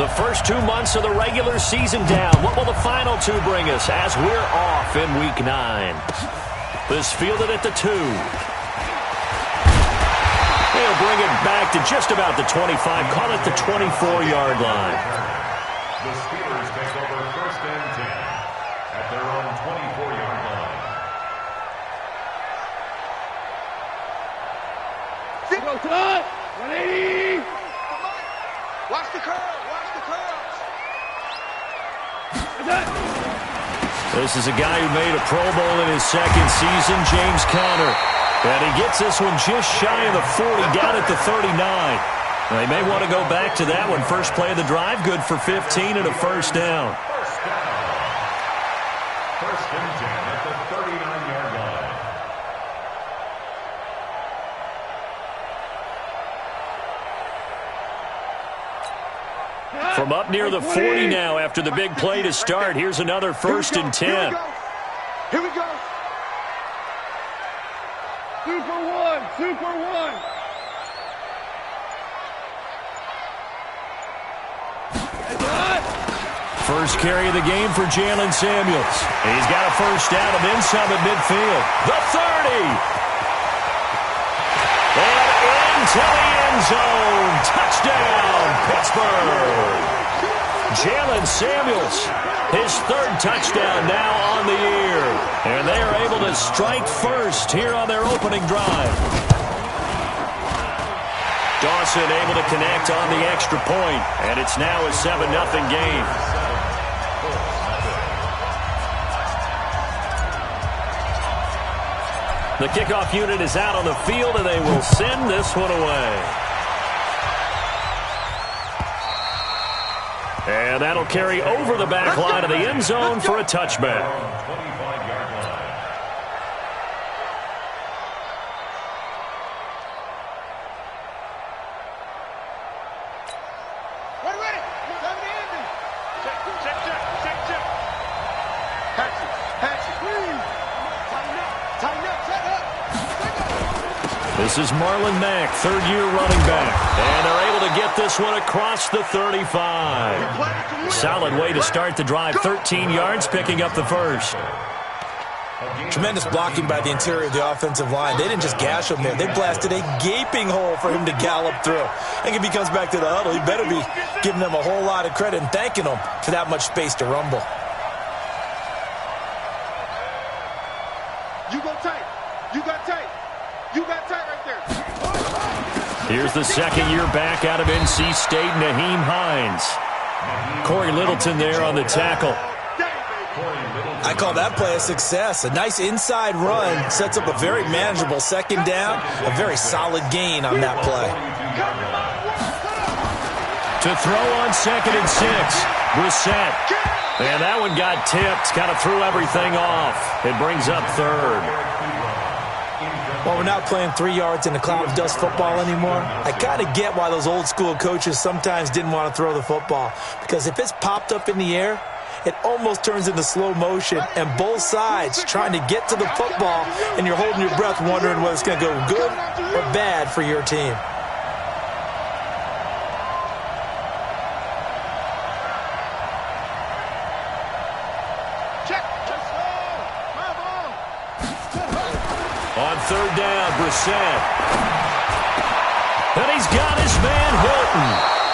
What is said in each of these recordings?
The first 2 months of the regular season down. What will the final 2 bring us as we're off in Week 9? This fielded at the 2. They'll bring it back to just about the 25. Call it the 24-yard line. The Steelers take over 1st and 10 at their own 24-yard line. Go, Todd! 180! Watch the curl! Watch the curls! This is a guy who made a Pro Bowl in his 2nd season, James Conner. And he gets this one just shy of the 40, down at the 39. They may want to go back to that one. First play of the drive, good for 15 and a first down. First and 10 at the 39-yard line. From up near the 40 now after the big play to start. Here's another 1st and 10. Here we go. Super one. Super one. First carry of the game for Jalen Samuels. He's got a first down and then some at midfield. The 30. And into the end zone. Touchdown, Pittsburgh. Jalen Samuels, his 3rd touchdown now on the year. And they are able to strike first here on their opening drive. Dawson able to connect on the extra point, and it's now a 7-0 game. The kickoff unit is out on the field, and they will send this one away. And that'll carry over the back line of the end zone for a touchback. 25-yard line. Ready. Check. Patch it. Tighten up. Set up. This is Marlon Mack, 3rd-year running back. And they're able to get this one across the 35. Solid way to start the drive. 13 yards, picking up the first. Tremendous blocking by the interior of the offensive line. They didn't just gash him there. They blasted a gaping hole for him to gallop through. I think if he comes back to the huddle, he better be giving them a whole lot of credit and thanking them for that much space to rumble. You go tight. You got tight. You got tight right there. Here's the 2nd-year back out of NC State, Naheem Hines. Corey Littleton there on the tackle. I call that play a success. A nice inside run sets up a very manageable 2nd down. A very solid gain on that play. To throw on 2nd and 6. Brissett. And that one got tipped. Kind of threw everything off. It brings up 3rd. Well, we're not playing 3 yards in a cloud of dust football anymore. I kind of get why those old school coaches sometimes didn't want to throw the football. Because if it's popped up in the air, it almost turns into slow motion, and both sides trying to get to the football, and you're holding your breath wondering whether it's going to go good or bad for your team. On 3rd down, Brissett. And he's got his man Hilton.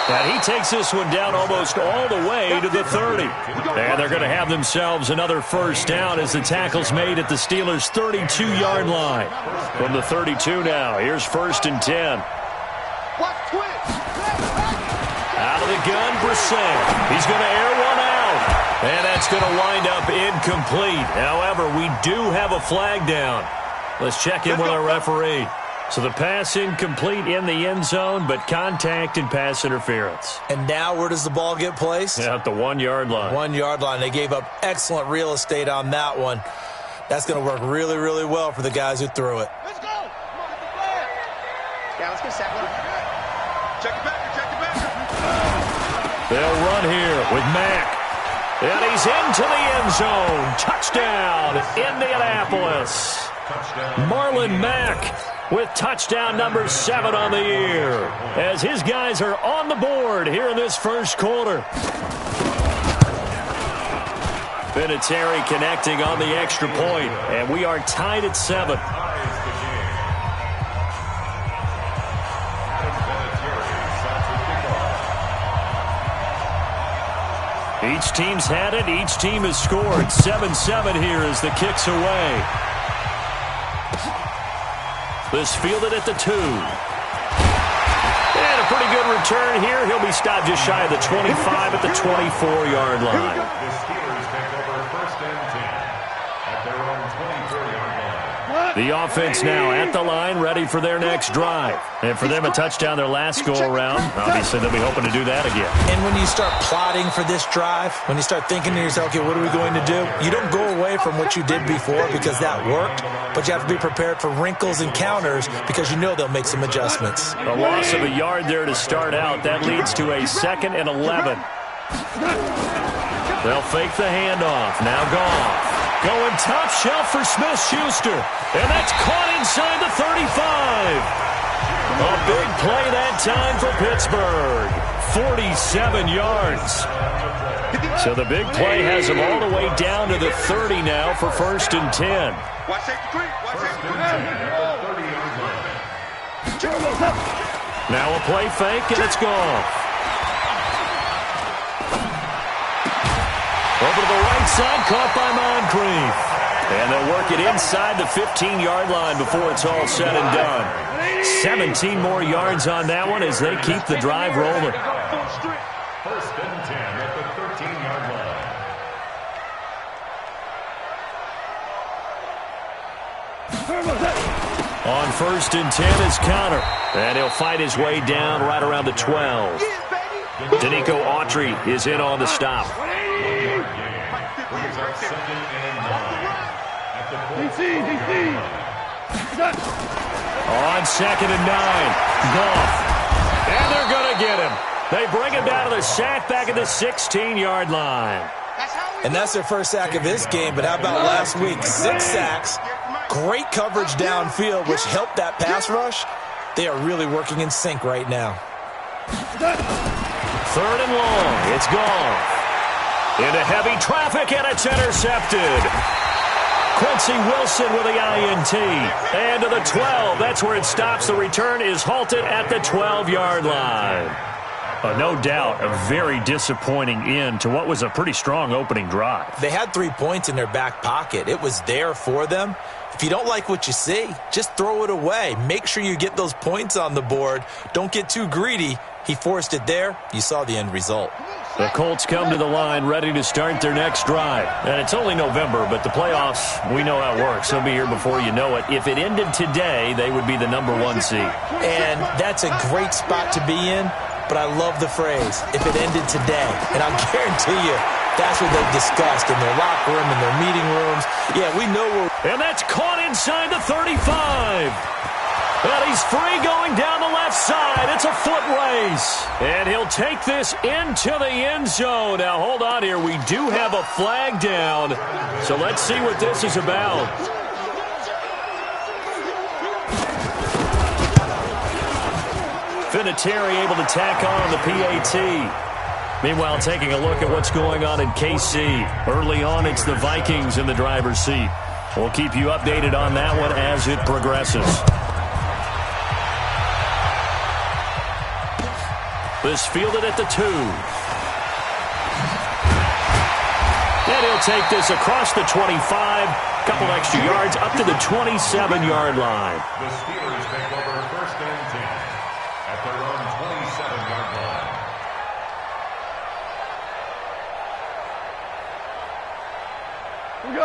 And he takes this one down almost all the way to the 30. And they're going to have themselves another first down as the tackle's made at the Steelers' 32-yard line. From the 32 now, here's 1st and 10. Out of the gun, Brissett. He's going to air one out. And that's going to wind up incomplete. However, we do have a flag down. Let's check in with our referee. So the pass incomplete in the end zone, but contact and pass interference. And now where does the ball get placed? At the 1-yard line. 1-yard line. They gave up excellent real estate on that one. That's going to work really, really well for the guys who threw it. Let's go. Come on, hit the flag. Yeah, let's get set. Check it back. They'll run here with Mack. And he's into the end zone. Touchdown, Indianapolis. Marlon Mack with touchdown number 7 on the year, as his guys are on the board here in this first quarter. Vinatieri connecting on the extra point, and we are tied at 7. Each team's had it. Each team has scored. 7-7 here as the kick's away. This fielded at the 2. And a pretty good return here. He'll be stopped just shy of the 25 at the 24-yard line. The Steelers take over first and 10 at their own 24-yard line. The offense now at the line, ready for their next drive. And for them, a touchdown their last go-around. Obviously, they'll be hoping to do that again. And when you start plotting for this drive, when you start thinking to yourself, okay, what are we going to do? You don't go away from what you did before because that worked, but you have to be prepared for wrinkles and counters because you know they'll make some adjustments. A loss of a yard there to start out. That leads to a 2nd and 11. They'll fake the handoff. Now Goff. Going top shelf for Smith-Schuster. And that's caught inside the 35. A big play that time for Pittsburgh. 47 yards. So the big play has them all the way down to the 30 now for first and 10. Watch safety creep. Watch safety creep. Now a play fake, and it's gone. Over to the right side, caught by Moncrief. And they'll work it inside the 15-yard line before it's all said and done. 17 more yards on that one as they keep the drive rolling. First and 10 at the 13-yard line. On first and 10 is Connor. And he'll fight his way down right around the 12. Danico Autry is in on the stop. On 2nd and 9, Goff. And they're going to get him. They bring him down to the sack back at the 16-yard line. And that's their first sack of this game, but how about last week? 6 sacks, great coverage downfield, which helped that pass rush. They are really working in sync right now. 3rd and long. It's Goff. Into heavy traffic, and it's intercepted. Quincy Wilson with the INT. And to the 12. That's where it stops. The return is halted at the 12-yard line. No doubt, a very disappointing end to what was a pretty strong opening drive. They had 3 points in their back pocket. It was there for them. If you don't like what you see, just throw it away. Make sure you get those points on the board. Don't get too greedy. He forced it there. You saw the end result. The Colts come to the line ready to start their next drive. And it's only November, but the playoffs, we know how it works. They'll be here before you know it. If it ended today, they would be the number 1 seed. And that's a great spot to be in, but I love the phrase, if it ended today. And I'll guarantee you, that's what they've discussed in their locker room, in their meeting rooms. Yeah, we know we're... And that's caught inside the 35. And he's free going down the left side. It's a foot race. And he'll take this into the end zone. Now, hold on here. We do have a flag down. So let's see what this is about. Vinatieri able to tack on the PAT. Meanwhile, taking a look at what's going on in KC. Early on, it's the Vikings in the driver's seat. We'll keep you updated on that one as it progresses. This fielded at the 2. And he'll take this across the 25. Couple extra yards up to the 27-yard line. The Steelers take over first and 10 at their own 27-yard line.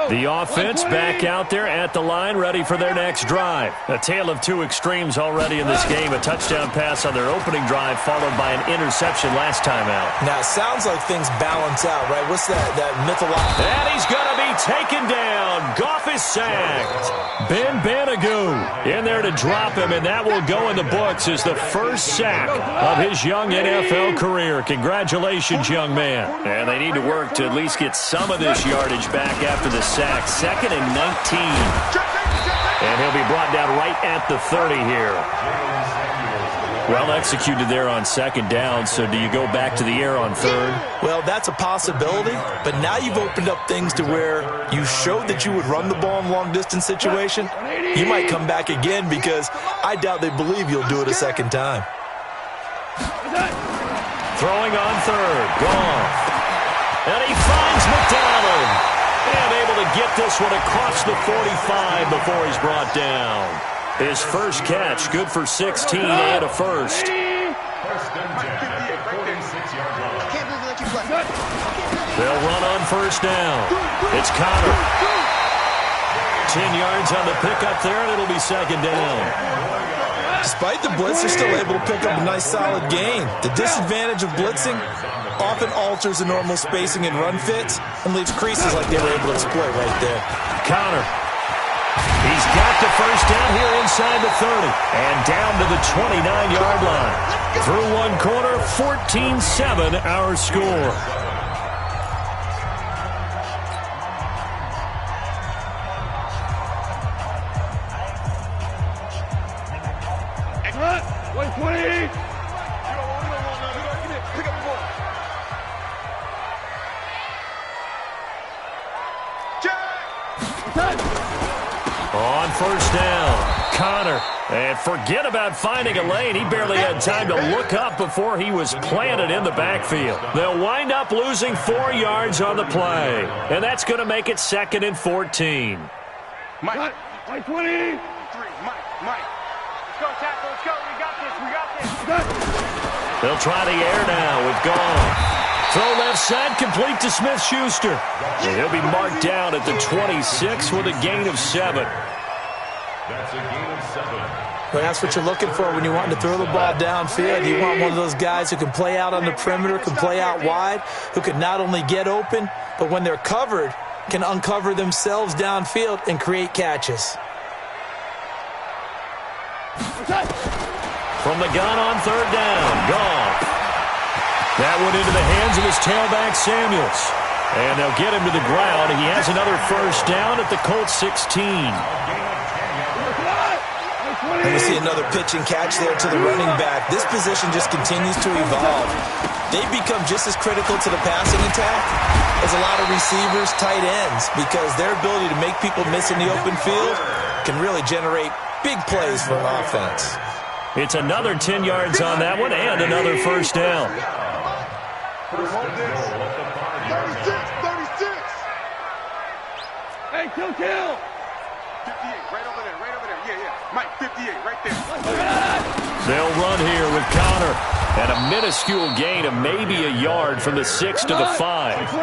The offense back out there at the line, ready for their next drive. A tale of 2 extremes already in this game. A touchdown pass on their opening drive, followed by an interception last time out. Now, it sounds like things balance out, right? What's that mythological... And he's going to be taken down. Goff is sacked. Ben Banogu in there to drop him, and that will go in the books as the first sack of his young NFL career. Congratulations, young man. And they need to work to at least get some of this yardage back after the sack. 2nd and 19. And he'll be brought down right at the 30 here. Well executed there on second down, so do you go back to the air on third? Well, that's a possibility, but now you've opened up things to where you showed that you would run the ball in long-distance situation. You might come back again because I doubt they believe you'll do it a second time. Throwing on third, Goff. And he finds McDonald. And able to get this one across the 45 before he's brought down. His first catch, good for 16 and a first. First and 10 at the 46-yard line. They'll run on first down. It's Connor. 10 yards on the pickup there, and it'll be second down. Despite the blitz, they're still able to pick up a nice solid gain. The disadvantage of blitzing often alters the normal spacing and run fits and leaves creases like they were able to exploit right there. Connor. He's got the first down here inside the 30 and down to the 29-yard line. Through one quarter, 14-7 our score. On first down, Connor. And forget about finding a lane. He barely had time to look up before he was planted in the backfield. They'll wind up losing 4 yards on the play. And that's going to make it 2nd and 14. Mike 20. Mike. Let's go, tackle. Let's go. We got this. They'll try the air now with Goff. Throw left side, complete to Smith-Schuster. And he'll be marked down at the 26 with a gain of 7. That's a gain of 7. Well, that's what you're looking for when you want to throw the ball downfield. You want one of those guys who can play out on the perimeter, can play out wide, who can not only get open, but when they're covered, can uncover themselves downfield and create catches. From the gun on third down, Goff. That one into the hands of his tailback, Samuels. And they'll get him to the ground. He has another first down at the Colts 16. And we see another pitch and catch there to the running back. This position just continues to evolve. They've become just as critical to the passing attack as a lot of receivers, tight ends, because their ability to make people miss in the open field can really generate big plays for an offense. It's another 10 yards on that one and another first down. 36. Hey, kill. 58, right over there. Yeah. Mike, 58, right there. They'll run here with Connor. And a minuscule gain of maybe a yard from the 6 to the 5.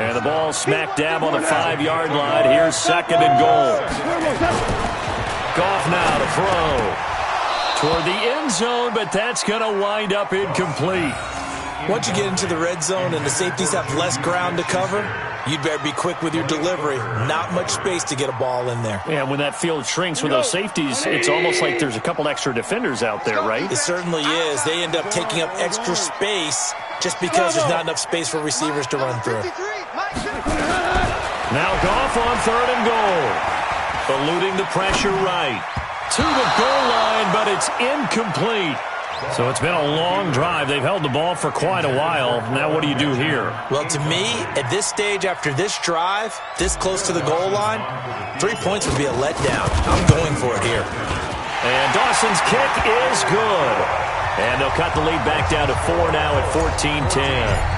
And the ball smack dab on the 5-yard line. Here's 2nd and goal. Goff now to throw toward the end zone, but that's going to wind up incomplete. Once you get into the red zone and the safeties have less ground to cover, you'd better be quick with your delivery. Not much space to get a ball in there. And when that field shrinks with those safeties, it's almost like there's a couple extra defenders out there, right? It certainly is. They end up taking up extra space just because there's not enough space for receivers to run through. Now Goff on third and goal. Eluding the pressure right. To the goal line, but it's incomplete. So it's been a long drive. They've held the ball for quite a while. Now what do you do here? Well, to me, at this stage after this drive, this close to the goal line, 3 points would be a letdown. I'm going for it here. And Dawson's kick is good. And they'll cut the lead back down to 4 now at 14-10.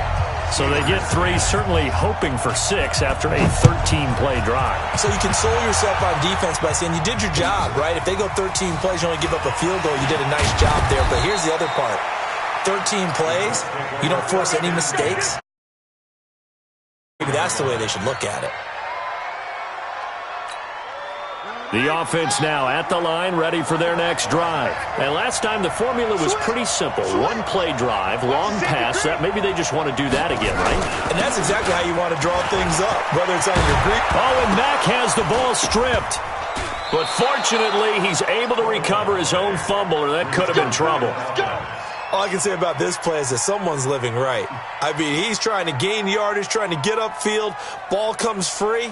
So they get 3, certainly hoping for 6 after a 13-play drive. So you console yourself on defense by saying you did your job, right? If they go 13 plays, you only give up a field goal, you did a nice job there. But here's the other part. 13 plays, you don't force any mistakes. Maybe that's the way they should look at it. The offense now at the line, ready for their next drive. And last time the formula was pretty simple. 1-play drive, long pass. That maybe they just want to do that again, right? And that's exactly how you want to draw things up, whether it's on your Greek. Oh, and Mack has the ball stripped. But fortunately, he's able to recover his own fumble, or that could have been trouble. All I can say about this play is that someone's living right. I mean, he's trying to gain yardage, trying to get upfield. Ball comes free.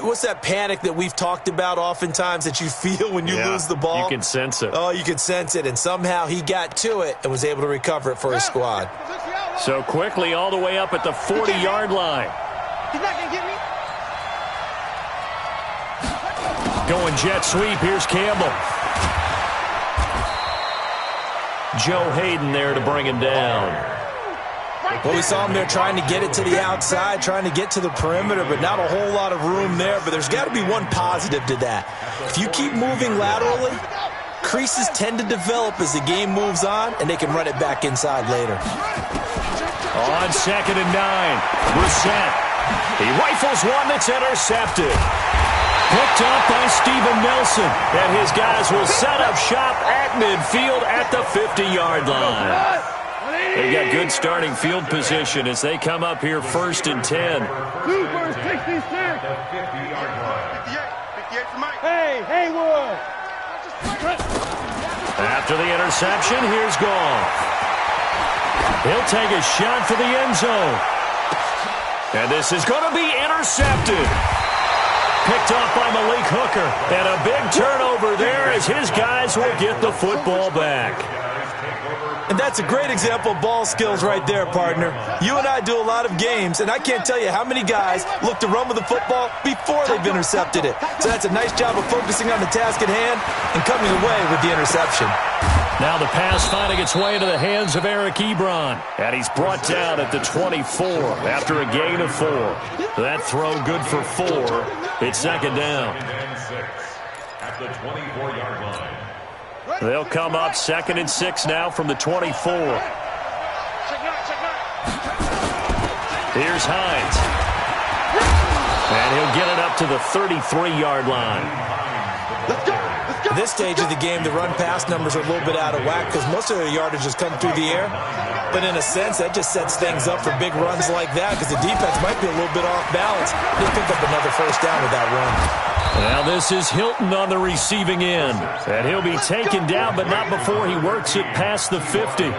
What's that panic that we've talked about oftentimes that you feel when you lose the ball? You can sense it. Oh, you can sense it, and somehow he got to it and was able to recover it for his squad. So quickly all the way up at the 40-yard line. He's not going to get me. Going jet sweep. Here's Campbell. Joe Hayden there to bring him down. Well, we saw him there trying to get it to the outside, trying to get to the perimeter, but not a whole lot of room there. But there's got to be one positive to that. If you keep moving laterally, creases tend to develop as the game moves on, and they can run it back inside later. On 2nd and 9, Brissett. He rifles one that's intercepted. Picked up by Steven Nelson, and his guys will set up shop at midfield at the 50-yard line. They've got good starting field position as they come up here 1st and 10. Hey, Haywood. After the interception, here's Goff. He'll take a shot for the end zone. And this is going to be intercepted. Picked off by Malik Hooker. And a big turnover there as his guys will get the football back. And that's a great example of ball skills right there, partner. You and I do a lot of games, and I can't tell you how many guys look to run with the football before they've intercepted it. So that's a nice job of focusing on the task at hand and coming away with the interception. Now the pass finding its way into the hands of Eric Ebron. And he's brought down at the 24 after a gain of 4. That throw good for 4. It's 2nd down. At the 24-yard line. They'll come up 2nd and 6 now from the 24. Here's Hines. And he'll get it up to the 33-yard line. At this stage of the game, the run-pass numbers are a little bit out of whack because most of their yardage has come through the air. But in a sense, that just sets things up for big runs like that because the defense might be a little bit off balance. They pick up another 1st down with that run. Now this is Hilton on the receiving end. And he'll be taken down, but not before he works it past the 50.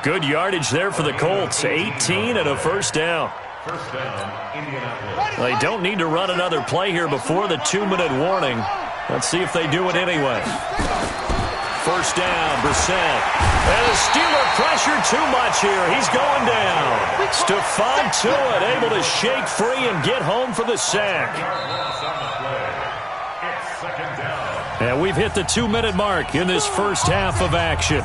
Good yardage there for the Colts. 18 and a 1st down. First down, Indianapolis. They don't need to run another play here before the 2-minute warning. Let's see if they do it anyway. 1st down, Brissett. And the Steeler pressure too much here. He's going down. Stephon Tuitt able to shake free and get home for the sack. It's 2nd down. And we've hit the 2-minute mark in this first half of action.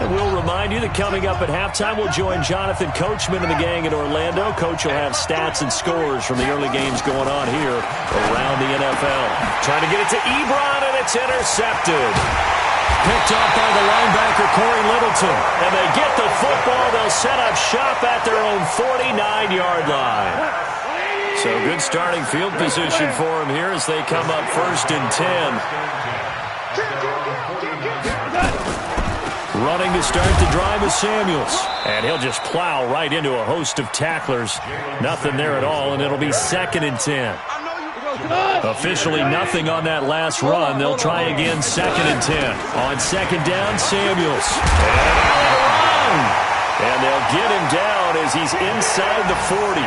And we'll remind you that coming up at halftime, we'll join Jonathan Coachman and the gang in Orlando. Coach will have stats and scores from the early games going on here around the NFL. Trying to get it to Ebron, and it's intercepted. Picked off by the linebacker, Corey Littleton. And they get the football. They'll set up shop at their own 49-yard line. So good starting field position for them here as they come up 1st and 10. Running to start the drive is Samuels. And he'll just plow right into a host of tacklers. Nothing there at all, and it'll be 2nd and 10. Officially nothing on that last run. They'll try again 2nd and 10. On 2nd down, Samuels. And they'll get him down as he's inside the 40.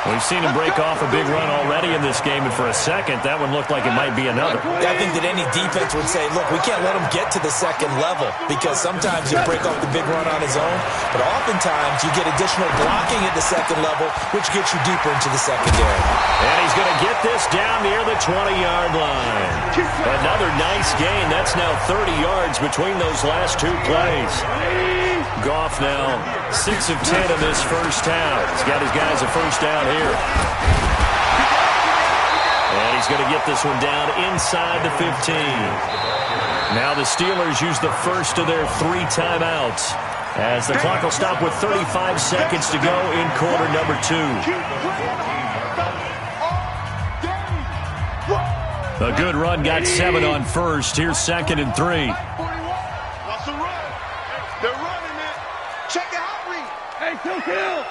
We've seen him break off a big run already in this game, and for a second, that one looked like it might be another. I think that any defense would say, look, we can't let him get to the 2nd level because sometimes he'll break off the big run on his own, but oftentimes you get additional blocking at the 2nd level, which gets you deeper into the secondary. And he's going to get this down near the 20-yard line. Another nice gain. That's now 30 yards between those last 2 plays. Goff now 6 of 10 in this first half. He's got his guys a 1st down here. And he's going to get this one down inside the 15. Now the Steelers use the first of their 3 timeouts as the clock will stop with 35 seconds to go in quarter number 2. A good run got 7 on 1st. Here's 2nd and 3. Watch the run. They're running it. Check the hot read. Hey, kill.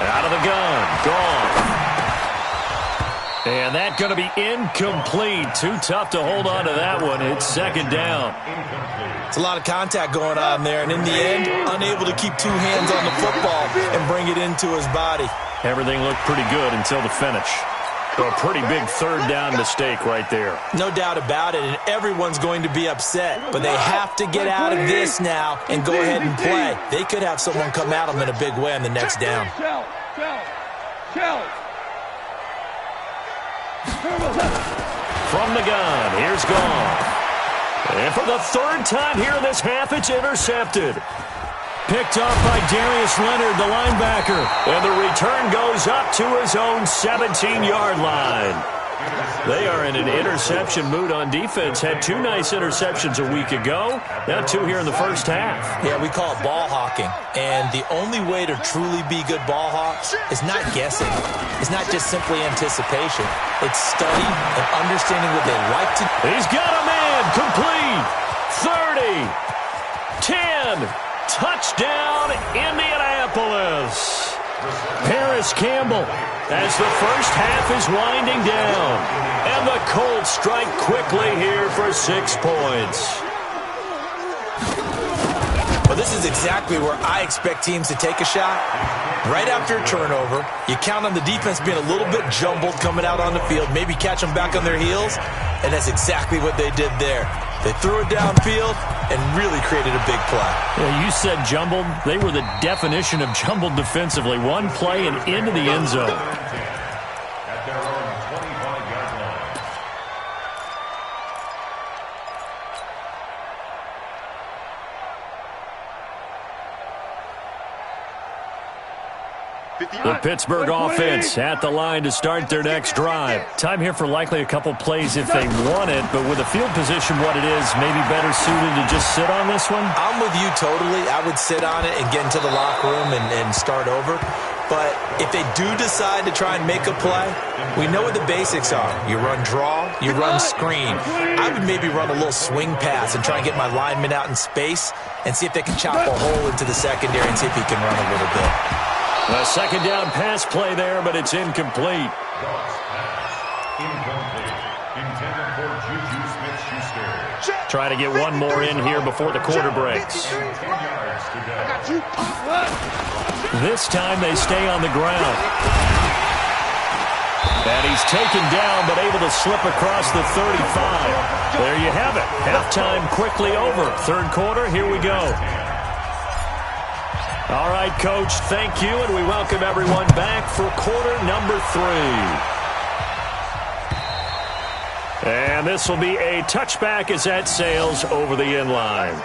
Out of the gun. Gone. And that's going to be incomplete. Too tough to hold on to that one. It's second down. It's a lot of contact going on there, and in the end, unable to keep two hands on the football and bring it into his body. Everything looked pretty good until the finish. So a pretty big third down mistake right there. No doubt about it, and everyone's going to be upset. But they have to get out of this now and go ahead and play. They could have someone come at them in a big way on the next down. From the gun, here's Gone. And for the third time here in this half, it's intercepted. Picked off by Darius Leonard, the linebacker. And the return goes up to his own 17-yard line. They are in an interception mood on defense. Had two nice interceptions a week ago. Now two here in the first half. Yeah, we call it ball hawking. And the only way to truly be good ball hawks is not guessing. It's not just simply anticipation. It's study and understanding what they like to do. He's got a man. Complete. 30. 10. Touchdown, Indianapolis. Paris Campbell as the first half is winding down. And the Colts strike quickly here for 6 points. Well, this is exactly where I expect teams to take a shot. Right after a turnover, you count on the defense being a little bit jumbled coming out on the field, maybe catch them back on their heels, and that's exactly what they did there. They threw it downfield and really created a big play. Yeah, you said jumbled. They were the definition of jumbled defensively. One play and into the end zone. At their own 25-yard line. The Pittsburgh offense at the line to start their next drive. Time here for likely a couple plays if they want it, but with the field position what it is, maybe better suited to just sit on this one? I'm with you totally. I would sit on it and get into the locker room and start over. But if they do decide to try and make a play, we know what the basics are. You run draw, you run screen. I would maybe run a little swing pass and try and get my lineman out in space and see if they can chop a hole into the secondary and see if he can run a little bit. A second down pass play there, but it's incomplete. Incomplete. Intended for Juju Smith-Schuster. Trying to get one more in here before the quarter breaks. 10 yards to go. This time they stay on the ground. And he's taken down, but able to slip across the 35. There you have it. Halftime quickly over. Third quarter, here we go. All right, Coach, thank you, and we welcome everyone back for quarter number 3. And this will be a touchback as that sails over the end line.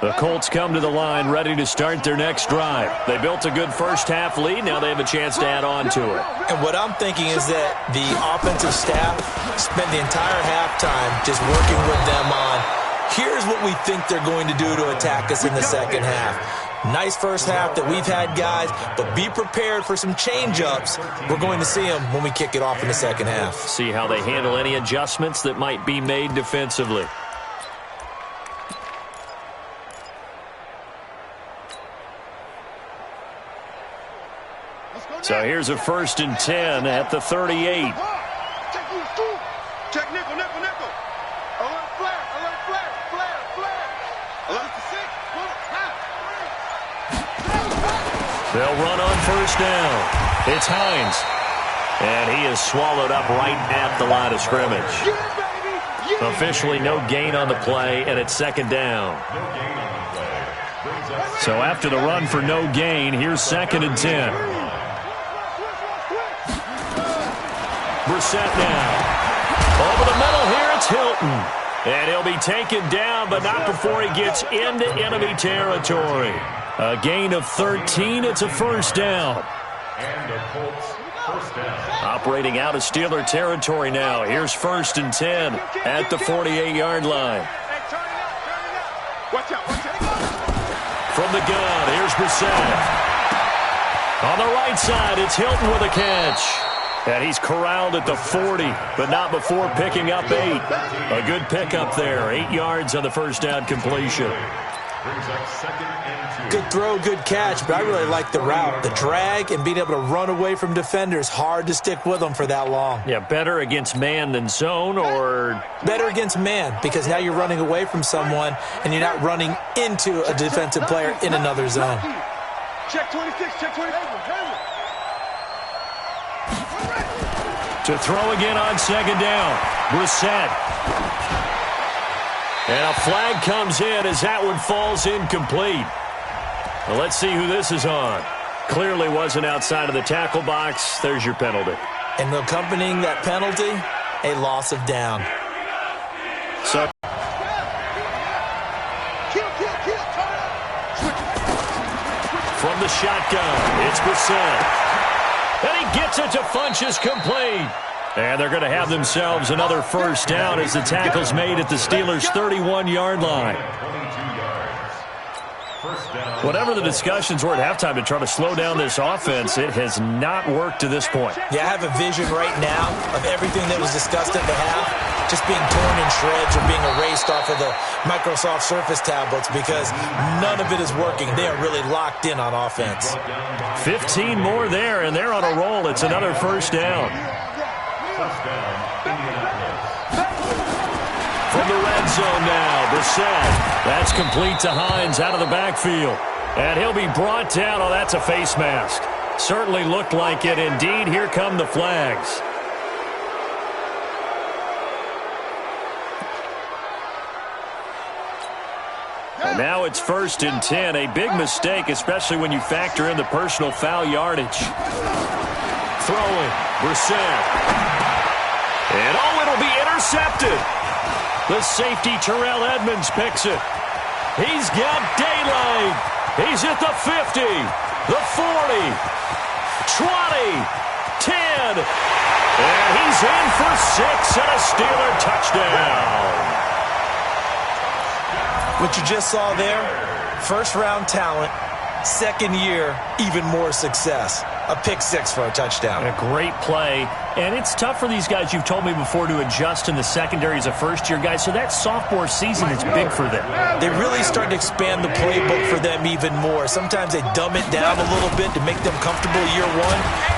The Colts come to the line ready to start their next drive. They built a good first half lead. Now they have a chance to add on to it. And what I'm thinking is that the offensive staff spent the entire halftime just working with them on, here's what we think they're going to do to attack us in the second half. Nice first half that we've had, guys, but be prepared for some change-ups. We're going to see them when we kick it off in the second half. See how they handle any adjustments that might be made defensively. So here's a 1st and 10 at the 38. Check nickel. Alert flare. Alert to 6. They'll run on first down. It's Hines. And he is swallowed up right at the line of scrimmage. Officially no gain on the play, and it's second down. So after the run for no gain, here's 2nd and 10. Brissett now. Over the middle here, it's Hilton. And he'll be taken down, but not before he gets into enemy territory. A gain of 13. It's a first down. And the Colts first down. Operating out of Steeler territory now. Here's 1st and 10 at the 48-yard line. Watch out. From the gun, here's Brissett. On the right side, it's Hilton with a catch. And he's corralled at the 40, but not before picking up 8. A good pickup there. 8 yards on the first down completion. Good throw, good catch, but I really like the route. The drag and being able to run away from defenders, hard to stick with them for that long. Yeah, better against man than zone, or? Better against man, because now you're running away from someone and you're not running into a defensive player in another zone. Check 26, check 26. To throw again on second down. Brissett. And a flag comes in as that one falls incomplete. Well, let's see who this is on. Clearly wasn't outside of the tackle box. There's your penalty. And accompanying that penalty, a loss of down. So from the shotgun, it's Brissett. And he gets it to Funchess complete. And they're going to have themselves another first down as the tackle's made at the Steelers' 31-yard line. Whatever the discussions were at halftime to try to slow down this offense, it has not worked to this point. Yeah, I have a vision right now of everything that was discussed at the half just being torn in shreds or being erased off of the Microsoft Surface tablets because none of it is working. They are really locked in on offense. 15 more there, and they're on a roll. It's another first down. From the red zone now, Brissett. That's complete to Hines out of the backfield. And he'll be brought down. Oh, that's a face mask. Certainly looked like it. Indeed, here come the flags. And now it's 1st and 10. A big mistake, especially when you factor in the personal foul yardage. Throwing, Brissett. And it'll be intercepted. The safety, Terrell Edmonds, picks it. He's got daylight. He's at the 50, the 40, 20, 10. And he's in for 6 and a Steeler touchdown. What you just saw there, first-round talent, second year, even more success. A pick 6 for a touchdown. A great play. And it's tough for these guys, you've told me before, to adjust in the secondary as a first-year guy. So that sophomore season is big for them. They really start to expand the playbook for them even more. Sometimes they dumb it down a little bit to make them comfortable year 1.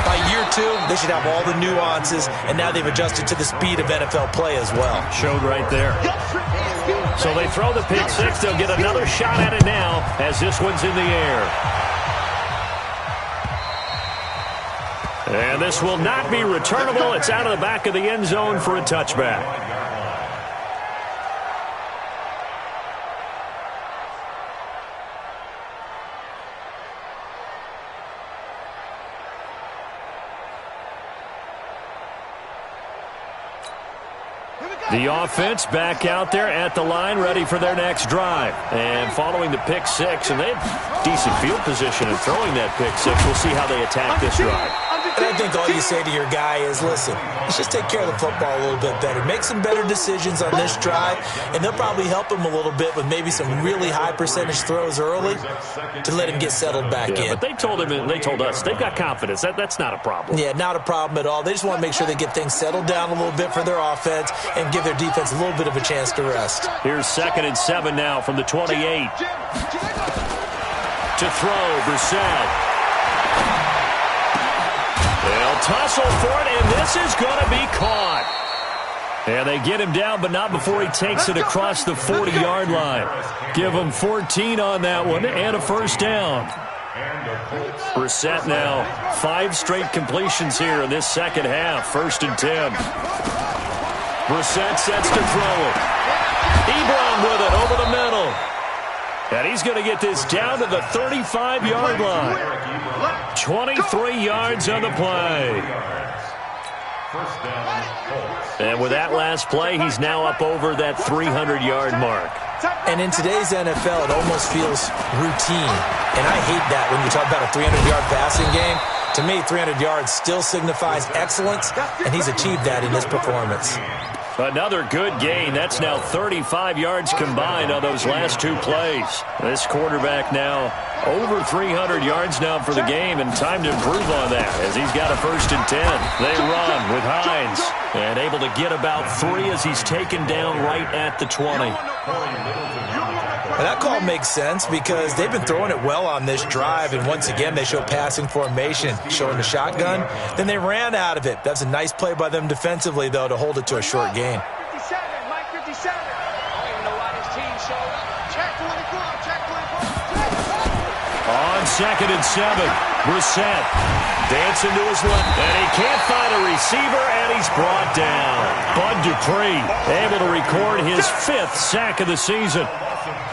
By year 2, they should have all the nuances, and now they've adjusted to the speed of NFL play as well. Showed right there. So they throw the pick 6. They'll get another shot at it now as this one's in the air. And this will not be returnable. It's out of the back of the end zone for a touchback. The offense back out there at the line, ready for their next drive. And following the pick 6, and they had decent field position in throwing that pick 6. We'll see how they attack this drive. And I think all you say to your guy is, listen, let's just take care of the football a little bit better. Make some better decisions on this drive, and they'll probably help him a little bit with maybe some really high percentage throws early to let him get settled back in. But they told him, and they told us, they've got confidence. That's not a problem. Yeah, not a problem at all. They just want to make sure they get things settled down a little bit for their offense and give their defense a little bit of a chance to rest. Here's 2nd and 7 now from the 28. To throw, Brissett. They'll tussle for it, and this is going to be caught. And they get him down, but not before he takes it across the 40-yard line. Give him 14 on that one and a first down. Brissett now 5 straight completions here in this second half. 1st and 10. Brissett sets to throw it. Ebron with it over the middle. And he's going to get this down to the 35-yard line. 23 yards on the play. And with that last play, he's now up over that 300-yard mark. And in today's NFL, it almost feels routine. And I hate that when you talk about a 300-yard passing game. To me, 300 yards still signifies excellence, and he's achieved that in his performance. Another good gain. That's now 35 yards combined on those last two plays. This quarterback now over 300 yards now for the game, and time to improve on that as he's got a 1st and 10. They run with Hines and able to get about 3 as he's taken down right at the 20. And that call makes sense because they've been throwing it well on this drive, and once again they show passing formation, showing the shotgun. Then they ran out of it. That's a nice play by them defensively, though, to hold it to a short gain. 57, Mike 57. I don't even know why this team showed up. Check 24, check 24. On 2nd and 7, Brissett dancing to his left, and he can't find a receiver, and he's brought down. Bud Dupree able to record his 5th sack of the season.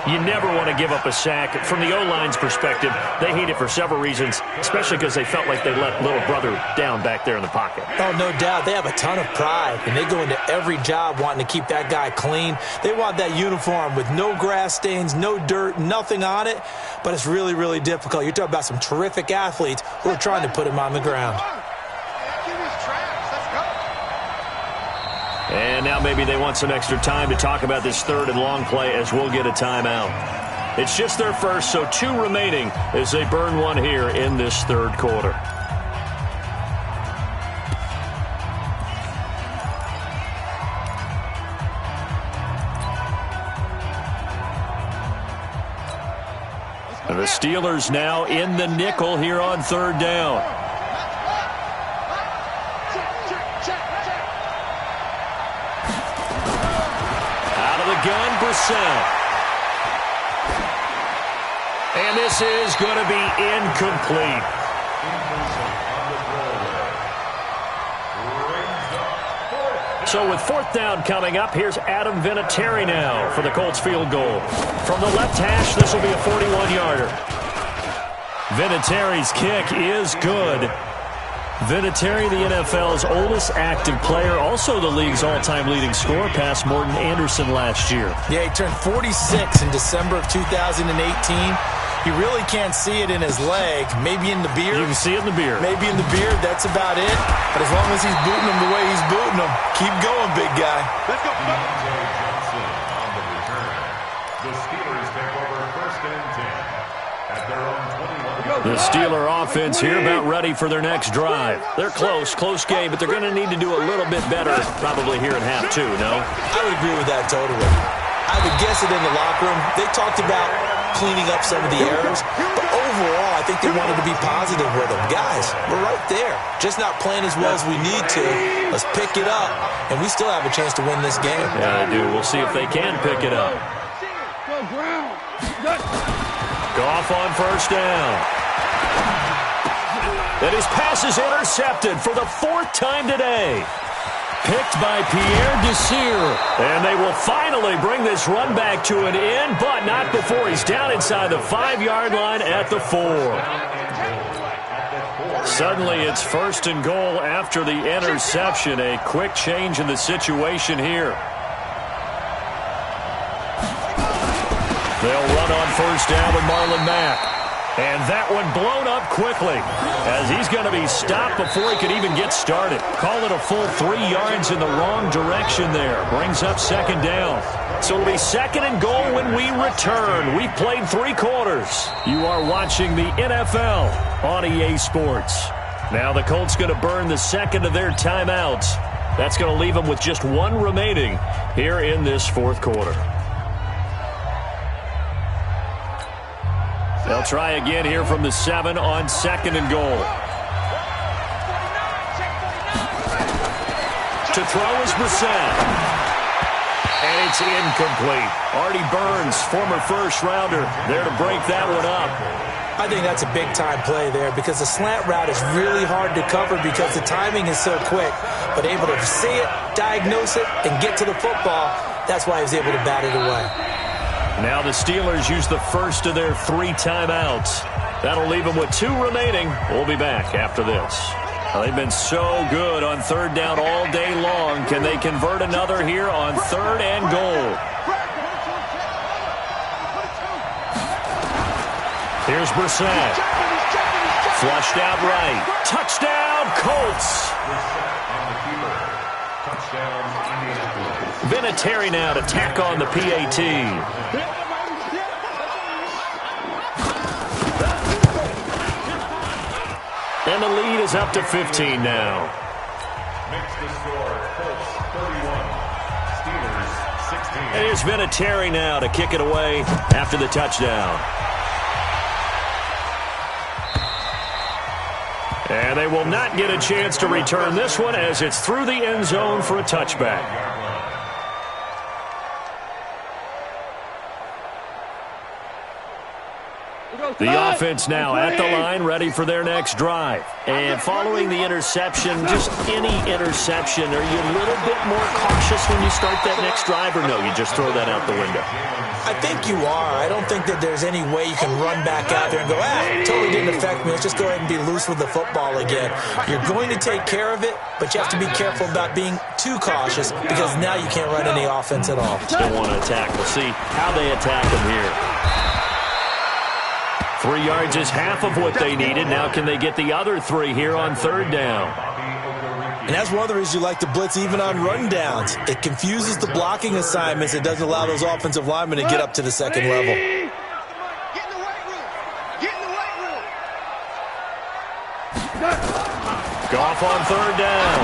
You never want to give up a sack. From the O-line's perspective, they hate it for several reasons, especially because they felt like they let little brother down back there in the pocket. Oh, no doubt. They have a ton of pride, and they go into every job wanting to keep that guy clean. They want that uniform with no grass stains, no dirt, nothing on it, but it's really, really difficult. You're talking about some terrific athletes who are trying to put him on the ground. And now maybe they want some extra time to talk about this 3rd and long play as we'll get a timeout. It's just their first, so 2 remaining as they burn one here in this 3rd quarter. And the Steelers now in the nickel here on 3rd down. Gun, Brissett. And this is going to be incomplete. So with 4th down coming up, here's Adam Vinatieri now for the Colts field goal. From the left hash, this will be a 41-yarder. Vinatieri's kick is good. Vinatieri, the NFL's oldest active player, also the league's all-time leading scorer, past Morton Anderson last year. Yeah, he turned 46 in December of 2018. You really can't see it in his leg, maybe in the beard. You can see it in the beard. Maybe in the beard, that's about it. But as long as he's booting him the way he's booting him, keep going, big guy. Let's go. Johnson on the return. The Steelers take over 1st and 10 at their own 21. The Steeler offense here about ready for their next drive. They're close game, but they're going to need to do a little bit better probably here in half 2, no? I would agree with that totally. I would guess it in the locker room. They talked about cleaning up some of the errors, but overall, I think they wanted to be positive with them. Guys, we're right there. Just not playing as well as we need to. Let's pick it up, and we still have a chance to win this game. Yeah, they do. We'll see if they can pick it up. Goff on 1st down. And his pass is intercepted for the 4th time today. Picked by Pierre Desir. And they will finally bring this run back to an end, but not before he's down inside the 5-yard line at the 4. Suddenly it's 1st and goal after the interception. A quick change in the situation here. They'll run on 1st down with Marlon Mack. And that one blown up quickly as he's going to be stopped before he could even get started. Call it a full 3 yards in the wrong direction there. Brings up 2nd down. So it'll be 2nd and goal when we return. We've played 3 quarters. You are watching the NFL on EA Sports. Now the Colts going to burn the 2nd of their timeouts. That's going to leave them with just 1 remaining here in this 4th quarter. They'll try again here from the 7 on 2nd and goal. To throw is Brissett. And it's incomplete. Artie Burns, former 1st-rounder, there to break that one up. I think that's a big-time play there because the slant route is really hard to cover because the timing is so quick. But able to see it, diagnose it, and get to the football, that's why he was able to bat it away. Now the Steelers use the 1st of their 3 timeouts. That'll leave them with 2 remaining. We'll be back after this. They've been so good on 3rd down all day long. Can they convert another here on 3rd and goal? Here's Brissett. Flushed out right. Touchdown, Colts. down, Indianapolis. Vinatieri now to tack on the PAT. And the lead is up to 15 now. Makes the score, Colts 31, Steelers 16. And here's Vinatieri now to kick it away after the touchdown. And they will not get a chance to return this one as it's through the end zone for a touchback. The offense now at the line, ready for their next drive. And following the interception, just any interception, are you a little bit more cautious when you start that next drive, or no, you just throw that out the window? I think you are. I don't think that there's any way you can run back out there and go, it totally didn't affect me. Let's just go ahead and be loose with the football again. You're going to take care of it, but you have to be careful about being too cautious because now you can't run any offense at all. Still want to attack. We'll see how they attack them here. 3 yards is half of what they needed. Now can they get the other 3 here on third down? And that's one of the reasons you like to blitz even on run downs. It confuses the blocking assignments. It doesn't allow those offensive linemen to get up to the second level. Get in the weight room. Get in the weight room. Goff on third down.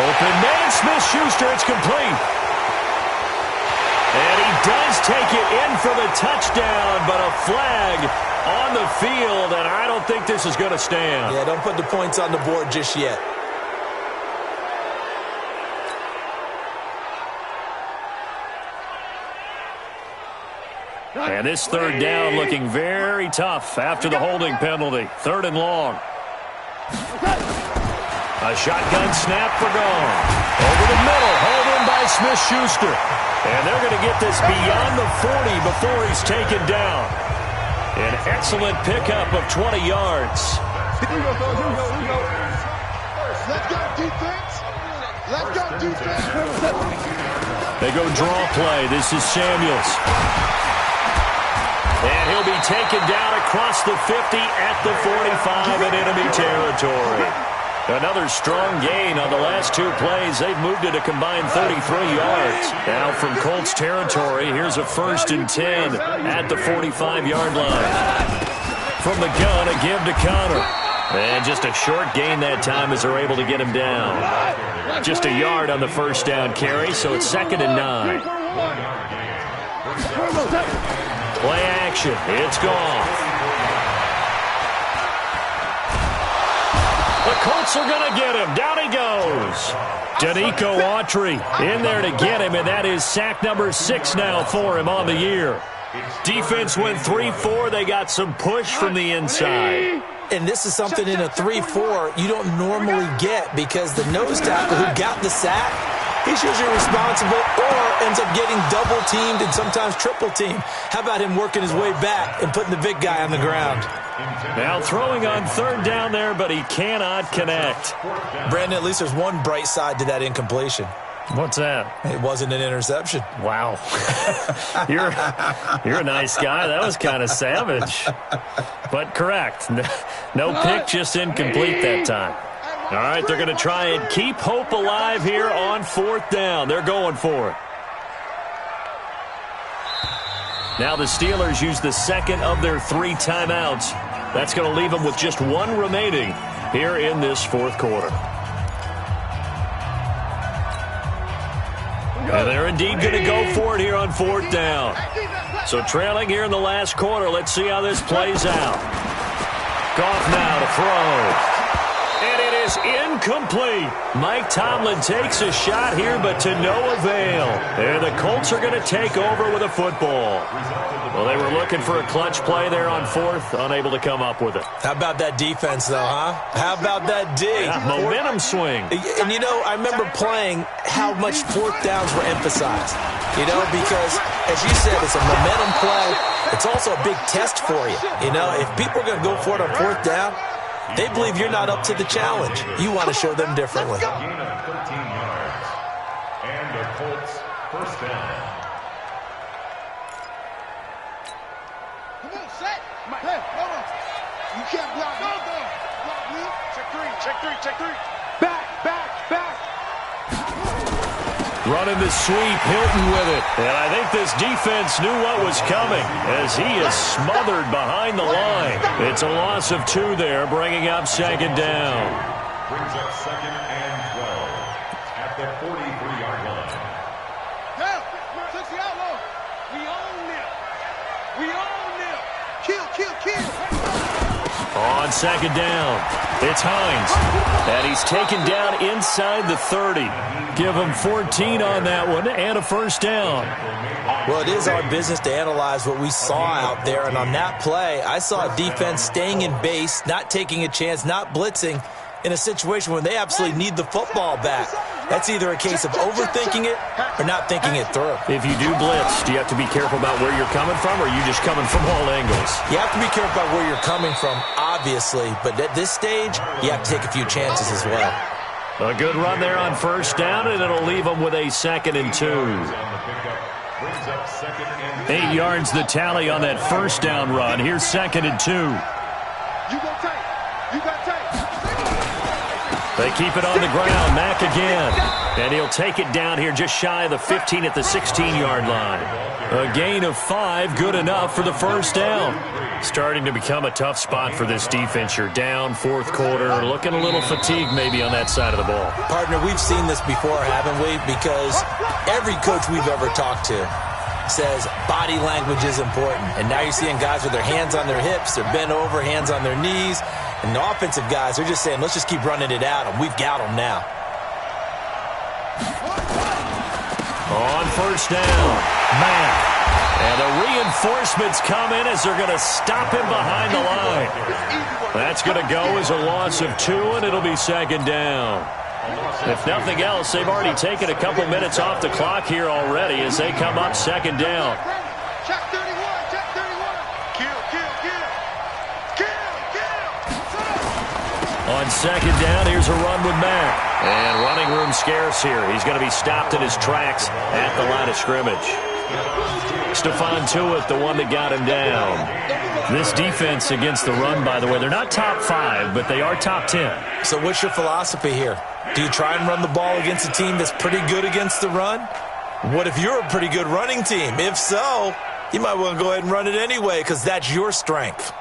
Open man, Smith-Schuster, it's complete. And he does take it in for the touchdown, but a flag on the field, and I don't think this is going to stand. Yeah, don't put the points on the board just yet. And this third down looking very tough after the holding penalty. 3rd and long. A shotgun snap for Gone. Over the middle, hauled in by Smith-Schuster. And they're going to get this beyond the 40 before he's taken down. An excellent pickup of 20 yards. Here we go, fellas. Here we go. Here we go. Let's go, defense. Let's go, defense. They go draw play. This is Samuels. And he'll be taken down across the 50 at the 45 in enemy territory. Another strong gain on the last 2 plays. They've moved it a combined 33 yards. Now from Colts territory, here's a 1st and 10 at the 45-yard line. From the gun, a give to Connor. And just a short gain that time as they're able to get him down. Just a yard on the first down carry, so it's 2nd and 9. Play action. It's gone. The Colts are going to get him. Down he goes. Danico Autry in there to get him, and that is sack number 6 now for him on the year. Defense went 3-4. They got some push from the inside. And this is something in a 3-4 you don't normally get because the nose tackle who got the sack, he's usually responsible or ends up getting double-teamed and sometimes triple-teamed. How about him working his way back and putting the big guy on the ground? Now throwing on third down there, but he cannot connect. Brandon, at least there's one bright side to that incompletion. What's that? It wasn't an interception. Wow. You're a nice guy. That was kind of savage. But correct. No pick, just incomplete that time. All right, they're going to try and keep hope alive here on 4th down. They're going for it. Now the Steelers use the 2nd of their 3 timeouts. That's going to leave them with just 1 remaining here in this 4th quarter. And they're indeed going to go for it here on 4th down. So trailing here in the last quarter, let's see how this plays out. Goff now to throw. And it is incomplete. Mike Tomlin takes a shot here, but to no avail. And the Colts are going to take over with a football. Well, they were looking for a clutch play there on 4th, unable to come up with it. How about that defense, though, huh? How about that D? Yeah, momentum swing. And, you know, I remember playing how much 4th downs were emphasized. You know, because, as you said, it's a momentum play. It's also a big test for you. You know, if people are going to go for it on 4th down, they believe you're not up to the challenge. You want to show them differently. Gain of 13 yards. And the Colts 1st down. Come on, set. Hey, hold on. You can't block me. Block me. Check 3. Check 3. Check 3. Back. Running the sweep, Hilton with it. And I think this defense knew what was coming as he is smothered behind the line. It's a loss of 2 there, bringing up second down. Brings up second and 12 at the 43-yard line. Down. 60 outlaw. We own them. We own them. Kill, kill, kill. On second down, it's Hines. And he's taken down inside the 30. Give him 14 on that one and a first down. Well, it is our business to analyze what we saw out there. And on that play, I saw a defense staying in base, not taking a chance, not blitzing in a situation where they absolutely need the football back. That's either a case of overthinking it or not thinking it through. If you do blitz, do you have to be careful about where you're coming from, or are you just coming from all angles? You have to be careful about where you're coming from, obviously. But at this stage, you have to take a few chances as well. A good run there on first down, and it'll leave them with a 2nd and 2. 8 yards the tally on that first down run. Here's 2nd and 2. You go tight. You got tight. They keep it on the ground. Mack again. And he'll take it down here just shy of the 15 at the 16-yard line. A gain of 5, good enough for the first down. Starting to become a tough spot for this defense. You're down, 4th quarter, looking a little fatigued maybe on that side of the ball. Partner, we've seen this before, haven't we? Because every coach we've ever talked to says body language is important. And now you're seeing guys with their hands on their hips, they're bent over, hands on their knees. And the offensive guys, they're just saying, let's just keep running it out, and we've got them now. On first down, Mack. And the reinforcements come in as they're going to stop him behind the line. That's going to go as a loss of 2, and it'll be 2nd down. If nothing else, they've already taken a couple minutes off the clock here already as they come up 2nd down. Check 31. Check 31. Kill, kill, kill. Kill, kill. On 2nd down, here's a run with Mack. And running room scarce here. He's going to be stopped in his tracks at the line of scrimmage. Stephon Tuitt, the one that got him down. This defense against the run, by the way, they're not top 5, but they are top 10. So what's your philosophy here? Do you try and run the ball against a team that's pretty good against the run? What if you're a pretty good running team? If so, you might want to go ahead and run it anyway because that's your strength.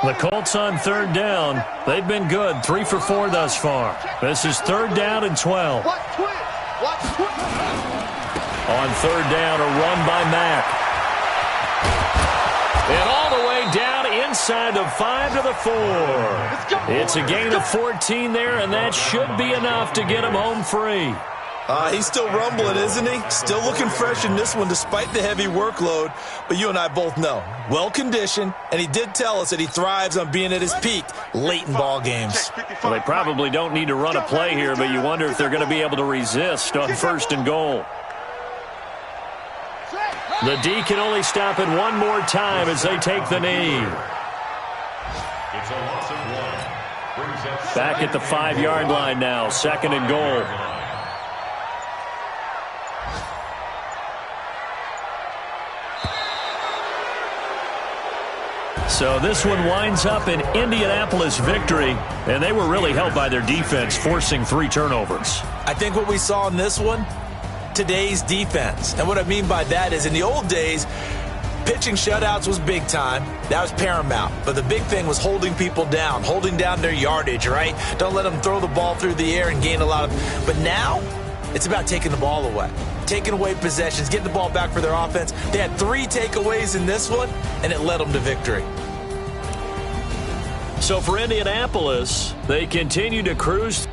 The Colts on 3rd down. They've been good, 3 for 4 thus far. This is 3rd down and 12. Watch twitch. Watch twitch. On 3rd down, a run by Mack. And all the way down inside the 5 to the 4. It's a gain of 14 there, and that should be enough to get him home free. He's still rumbling, isn't he? Still looking fresh in this one despite the heavy workload. But you and I both know, well-conditioned, and he did tell us that he thrives on being at his peak late in ball games. Well, they probably don't need to run a play here, but you wonder if they're going to be able to resist on 1st and goal. The D can only stop it one more time as they take the knee. It's a loss of 1. Brings up Back at the 5-yard line now, 2nd and goal. So this one winds up an Indianapolis victory, and they were really helped by their defense, forcing 3 turnovers. I think what we saw in this one, today's defense. And what I mean by that is in the old days, pitching shutouts was big time. That was paramount. But the big thing was holding people down, holding down their yardage, right? Don't let them throw the ball through the air and gain a lot of... But now, it's about taking the ball away. Taking away possessions, getting the ball back for their offense. They had 3 takeaways in this one, and it led them to victory. So for Indianapolis, they continue to cruise